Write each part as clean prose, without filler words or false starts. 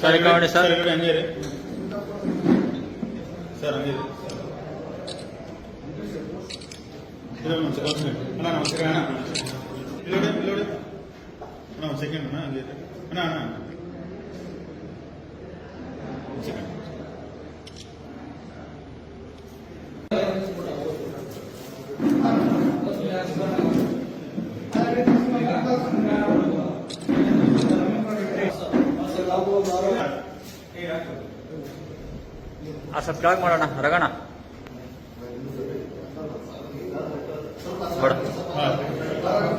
Sir ಕವಣೆ sir ಹಂಗೆ sir ಹಂಗೆ ಅಣ್ಣ ನಮಸ್ಕಾರ ಅಣ್ಣ ಇಲ್ಲೋಡಿ ಅಣ್ಣ ಒಂದು ಸೆಕೆಂಡ್ ಅಣ್ಣ ಹಂಗೆ ಅಣ್ಣ ಅಣ್ಣ ಸೆಕೆಂಡ್ ಸ್ವಲ್ಪ ಕೆಳಗೆ ಮಾಡೋಣ ರಗಣ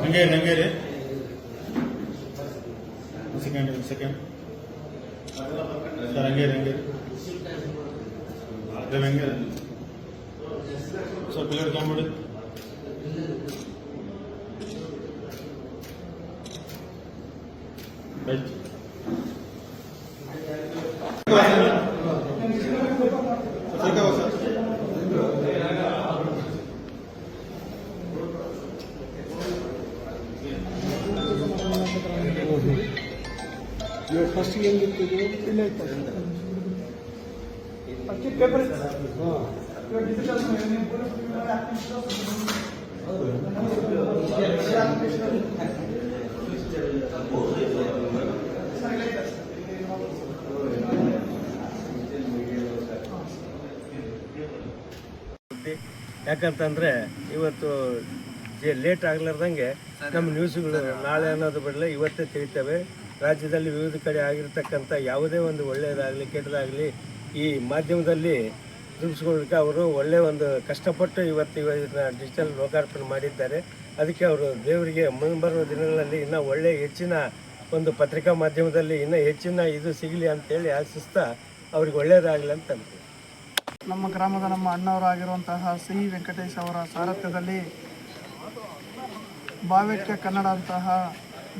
ಹಂಗೆ ಹಂಗೆ ರೀ ಸೆಕೆಂಡ್ ಸೆಕೆಂಡ್ ಸರ್ ಹಂಗೆ ಹಂಗೆ ಹಂಗೆ ಸ್ವಲ್ಪ ಪಿಲ್ಲರ್ ತೊಗೊಂಬಿಡಿ ಫಸ್ಟ್ ಹೆಂಗಿರ್ತಿದ್ರು ಇಲ್ಲ ಪೇಪರ್ ಯಾಕಂತಂದ್ರೆ ಇವತ್ತು ಲೇಟ್ ಆಗ್ಲಾರ್ದಂಗೆ ನಮ್ಮ ನ್ಯೂಸ್ಗಳು ನಾಳೆ ಅನ್ನೋದು ಬಿಡಲೆ ಇವತ್ತೇ ತಿಳಿತವೆ. ರಾಜ್ಯದಲ್ಲಿ ವಿವಿಧ ಕಡೆ ಆಗಿರ್ತಕ್ಕಂಥ ಯಾವುದೇ ಒಂದು ಒಳ್ಳೆಯದಾಗಲಿ ಕೆಟ್ಟದಾಗಲಿ ಈ ಮಾಧ್ಯಮದಲ್ಲಿ ತಿಳಿಸ್ಕೊಳ್ಳಿಕ್ಕೆ ಅವರು ಒಳ್ಳೆಯ ಒಂದು ಕಷ್ಟಪಟ್ಟು ಇವತ್ತಿನ ಡಿಜಿಟಲ್ ಲೋಕಾರ್ಪಣೆ ಮಾಡಿದ್ದಾರೆ. ಅದಕ್ಕೆ ಅವರು ದೇವರಿಗೆ ಮುಂಬರುವ ದಿನಗಳಲ್ಲಿ ಇನ್ನೂ ಒಳ್ಳೆಯ ಹೆಚ್ಚಿನ ಒಂದು ಪತ್ರಿಕಾ ಮಾಧ್ಯಮದಲ್ಲಿ ಇನ್ನೂ ಹೆಚ್ಚಿನ ಇದು ಸಿಗಲಿ ಅಂತೇಳಿ ಆಶಿಸ್ತಾ ಅವ್ರಿಗೆ ಒಳ್ಳೆಯದಾಗಲಿ ಅಂತ ಅಂತೀವಿ. ನಮ್ಮ ಗ್ರಾಮದ ನಮ್ಮ ಅಣ್ಣವರಾಗಿರುವಂತಹ ಸಿ ವೆಂಕಟೇಶ್ ಅವರ ಸಾರಥ್ಯದಲ್ಲಿ ಭಾವ್ಯಕ್ಕೆ ಕನ್ನಡ ಅಂತಹ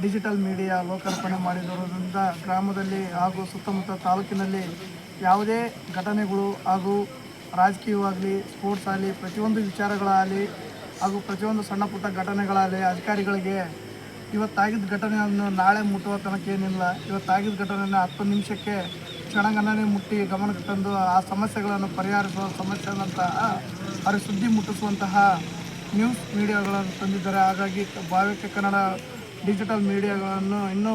ಡಿಜಿಟಲ್ ಮೀಡಿಯಾ ಲೋಕಾರ್ಪಣೆ ಮಾಡಿರುವುದರಿಂದ ಗ್ರಾಮದಲ್ಲಿ ಹಾಗೂ ಸುತ್ತಮುತ್ತ ತಾಲೂಕಿನಲ್ಲಿ ಯಾವುದೇ ಘಟನೆಗಳು ಹಾಗೂ ರಾಜಕೀಯವಾಗಲಿ ಸ್ಪೋರ್ಟ್ಸ್ ಆಗಲಿ ಪ್ರತಿಯೊಂದು ವಿಚಾರಗಳಾಗಲಿ ಹಾಗೂ ಪ್ರತಿಯೊಂದು ಸಣ್ಣ ಪುಟ್ಟ ಘಟನೆಗಳಾಗಲಿ ಅಧಿಕಾರಿಗಳಿಗೆ ಇವತ್ತಾಗಿದ್ದ ಘಟನೆಯನ್ನು ನಾಳೆ ಮುಟ್ಟುವ ತನಕ ಏನಿಲ್ಲ. ಇವತ್ತಾಗಿದ್ದ ಘಟನೆಯನ್ನು 10 ನಿಮಿಷಕ್ಕೆ ಕ್ಷಣಗಣನೆ ಮುಟ್ಟಿ ಗಮನಕ್ಕೆ ತಂದು ಆ ಸಮಸ್ಯೆಗಳನ್ನು ಪರಿಹರಿಸುವ ಸಮಸ್ಯೆಗಳಂತಹ ಅವ್ರಿಗೆ ಸುದ್ದಿ ಮುಟ್ಟಿಸುವಂತಹ ನ್ಯೂಸ್ ಮೀಡಿಯಾಗಳನ್ನು ತಂದಿದ್ದಾರೆ. ಹಾಗಾಗಿ ಭಾವ್ಯಕ್ಕೆ ಕನ್ನಡ ಡಿಜಿಟಲ್ ಮೀಡಿಯಾಗಳನ್ನು ಇನ್ನೂ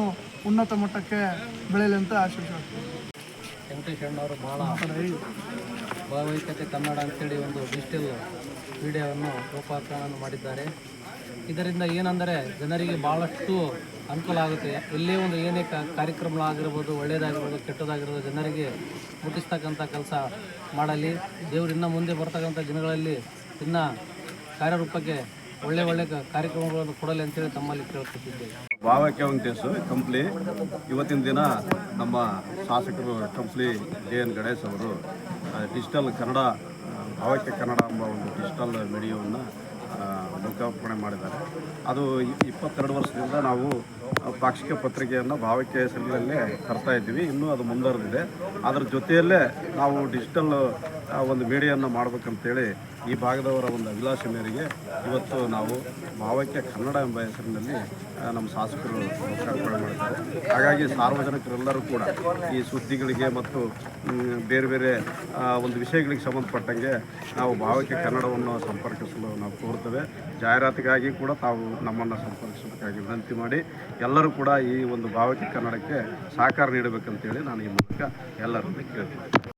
ಉನ್ನತ ಮಟ್ಟಕ್ಕೆ ಬೆಳೆಯಲಿ ಅಂತ ಆಶಿಸುತ್ತಾರೆ. ವೆಂಕಟೇಶ್ ಅಣ್ಣವರು ಭಾಳ ಭಾವೈಕ್ಯತೆ ಕನ್ನಡ ಅಂತೇಳಿ ಒಂದು ಡಿಜಿಟಲ್ ಮೀಡಿಯಾವನ್ನು ಲೋಕಾರ್ಪಣೆ ಮಾಡಿದ್ದಾರೆ. ಇದರಿಂದ ಏನಂದರೆ ಜನರಿಗೆ ಭಾಳಷ್ಟು ಅನುಕೂಲ ಆಗುತ್ತೆ. ಎಲ್ಲೇ ಒಂದು ಏನೇ ಕಾರ್ಯಕ್ರಮಗಳಾಗಿರ್ಬೋದು, ಒಳ್ಳೆಯದಾಗಿರ್ಬೋದು ಕೆಟ್ಟದಾಗಿರ್ಬೋದು ಜನರಿಗೆ ಮುಟ್ಟಿಸ್ತಕ್ಕಂಥ ಕೆಲಸ ಮಾಡಲಿ. ದೇವರು ಇನ್ನೂ ಮುಂದೆ ಬರ್ತಕ್ಕಂಥ ದಿನಗಳಲ್ಲಿ ಇನ್ನೂ ಕಾರ್ಯರೂಪಕ್ಕೆ ಒಳ್ಳೆ ಕಾರ್ಯಕ್ರಮಗಳನ್ನು ಕೊಡಲಿ ಅಂತೇಳಿ ತಮ್ಮಲ್ಲಿ ಕೇಳ್ಕೊತಿದ್ದೇವೆ. ಭಾವೈಕ್ಯ ವೆಂಕಟೇಶ್ ಕಂಪ್ಲಿ ಇವತ್ತಿನ ದಿನ ನಮ್ಮ ಶಾಸಕರು ಕಂಪ್ಲಿ JN ಗಣೇಶ್ ಅವರು ಡಿಜಿಟಲ್ ಕನ್ನಡ ಭಾವೈಕ್ಯ ಕನ್ನಡ ಎಂಬ ಒಂದು ಡಿಜಿಟಲ್ ಮೀಡಿಯಾವನ್ನು ಲೋಕಾರ್ಪಣೆ ಮಾಡಿದ್ದಾರೆ. ಅದು 22 ವರ್ಷದಿಂದ ನಾವು ಪಾಕ್ಷಿಕ ಪತ್ರಿಕೆಯನ್ನು ಭಾವೈಕ್ಯ ಹೆಸರಿನಲ್ಲೇ ತರ್ತಾ ಇದ್ದೀವಿ. ಇನ್ನೂ ಅದು ಮುಂದುವರೆದಿದೆ. ಅದರ ಜೊತೆಯಲ್ಲೇ ನಾವು ಡಿಜಿಟಲ್ ಒಂದು ಮೀಡಿಯಾವನ್ನು ಮಾಡಬೇಕಂತೇಳಿ ಈ ಭಾಗದವರ ಒಂದು ಅಭಿಲಾಷೆ ಮೇರೆಗೆ ಇವತ್ತು ನಾವು ಭಾವೈಕ್ಯ ಕನ್ನಡ ಎಂಬ ಹೆಸರಿನಲ್ಲಿ ನಮ್ಮ ಶಾಸಕರು ಲೋಕಾರ್ಪಣೆ ಮಾಡಿದ್ದಾರೆ. ಹಾಗಾಗಿ ಸಾರ್ವಜನಿಕರೆಲ್ಲರೂ ಕೂಡ ಈ ಸುದ್ದಿಗಳಿಗೆ ಮತ್ತು ಬೇರೆ ಬೇರೆ ಒಂದು ವಿಷಯಗಳಿಗೆ ಸಂಬಂಧಪಟ್ಟಂಗೆ ನಾವು ಭಾವೈಕ್ಯ ಕನ್ನಡವನ್ನು ಸಂಪರ್ಕಿಸಲು ನಾವು ಕೋರ್ತೇವೆ. ಜಾಹೀರಾತಿಗಾಗಿ ಕೂಡ ತಾವು ನಮ್ಮನ್ನು ಸಂಪರ್ಕಿಸಬೇಕಾಗಿ ವಿನಂತಿ ಮಾಡಿ ಎಲ್ಲರೂ ಕೂಡ ಈ ಒಂದು ಭಾವೈಕ್ಯ ಕನ್ನಡಕ್ಕೆ ಸಹಕಾರ ನೀಡಬೇಕಂತೇಳಿ ನಾನು ಈ ಮೂಲಕ ಎಲ್ಲರನ್ನು ಕೇಳ್ತೀನಿ.